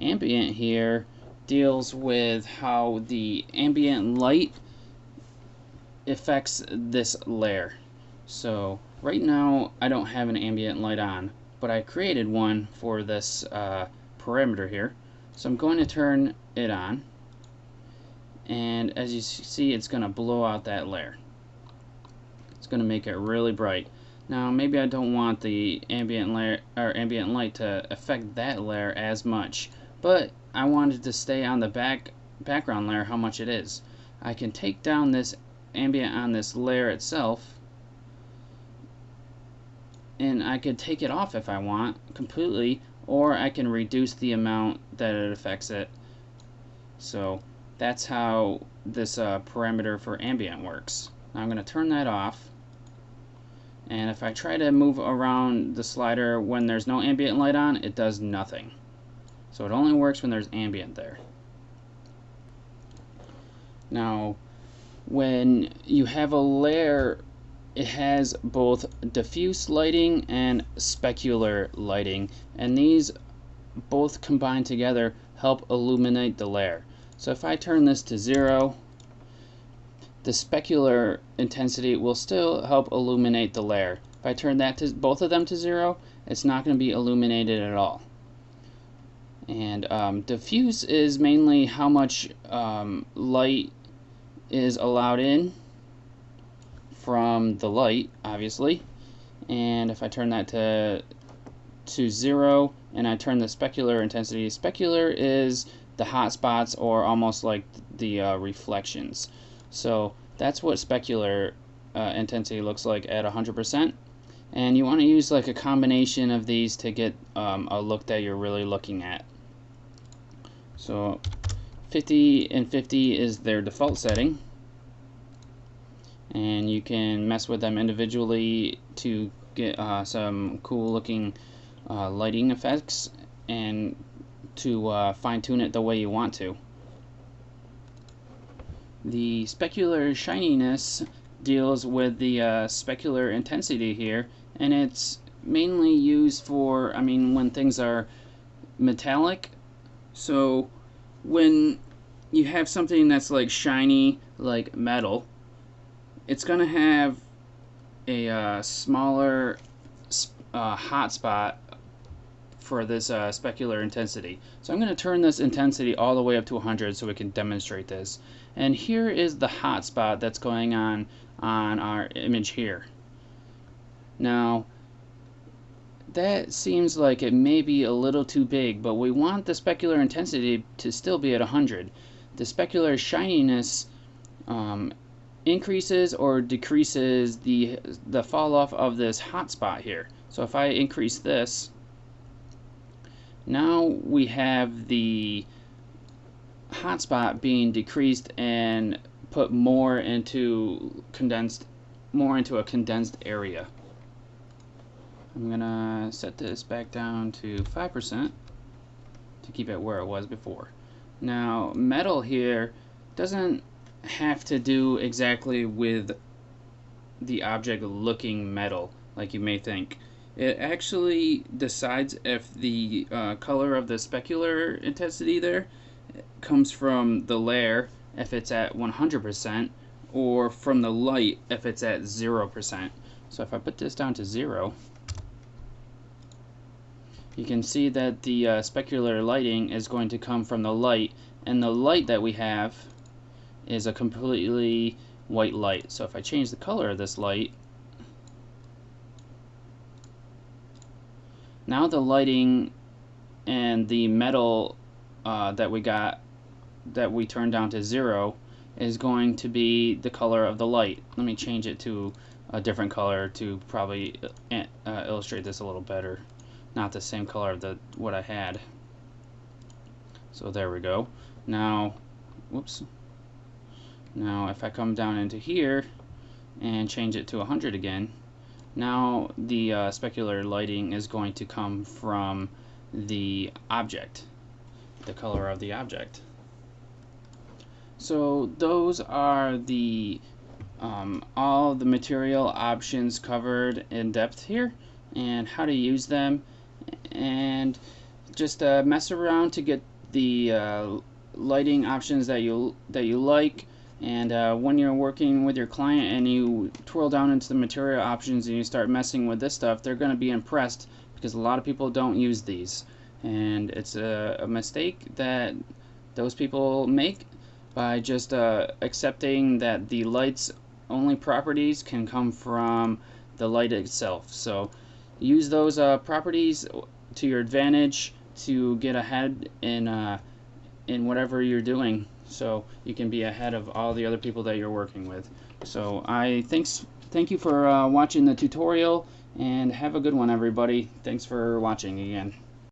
ambient here deals with how the ambient light affects this layer. So right now I don't have an ambient light on, but I created one for this parameter here. So I'm going to turn it on, and as you see, it's going to blow out that layer. It's going to make it really bright. Now maybe I don't want the ambient layer or ambient light to affect that layer as much, but I wanted to stay on the background layer how much it is. I can take down this ambient on this layer itself, and I could take it off if I want completely, or I can reduce the amount that it affects it. So that's how this parameter for ambient works. Now I'm going to turn that off, and if I try to move around the slider when there's no ambient light on, it does nothing. So it only works when there's ambient there. Now when you have a layer, it has both diffuse lighting and specular lighting, and these both combined together help illuminate the layer. So if I turn this to 0, the specular intensity will still help illuminate the layer. If I turn that to both of them to 0, it's not going to be illuminated at all. And diffuse is mainly how much light is allowed in from the light, obviously. And if I turn that to 0 and I turn the specular intensity, specular is the hot spots, or almost like the reflections. So that's what specular intensity looks like at 100%. And you want to use like a combination of these to get a look that you're really looking at. So 50 and 50 is their default setting, and you can mess with them individually to get some cool looking lighting effects and to fine-tune it the way you want to. The specular shininess deals with the specular intensity here, and it's mainly used for, when things are metallic. So when you have something that's like shiny, like metal, it's going to have a smaller hot spot for this specular intensity. So I'm going to turn this intensity all the way up to 100 so we can demonstrate this. And here is the hot spot that's going on our image here. Now that seems like it may be a little too big, but we want the specular intensity to still be at 100. The specular shininess increases or decreases the fall off of this hot spot here. So if I increase this, now we have the hot spot being decreased and put more into a condensed area. I'm gonna set this back down to 5% to keep it where it was before. Now metal here doesn't have to do exactly with the object looking metal like you may think. It actually decides if the color of the specular intensity there comes from the layer if it's at 100%, or from the light if it's at 0%. So if I put this down to 0, you can see that the specular lighting is going to come from the light, and the light that we have is a completely white light. So if I change the color of this light, now the lighting and the metal that we turned down to 0 is going to be the color of the light. Let me change it to a different color to probably illustrate this a little better. Not the same color of what I had. So there we go. Now, whoops. Now if I come down into here and change it to 100 again, now the specular lighting is going to come from the object, the color of the object. So those are the all the material options covered in depth here, and how to use them. And just mess around to get the lighting options that you like. And when you're working with your client and you twirl down into the material options and you start messing with this stuff, they're going to be impressed, because a lot of people don't use these. And it's a mistake that those people make by just accepting that the light's only properties can come from the light itself. So use those properties to your advantage to get ahead in whatever you're doing, so you can be ahead of all the other people that you're working with. So thank you for watching the tutorial, and have a good one, everybody. Thanks for watching again.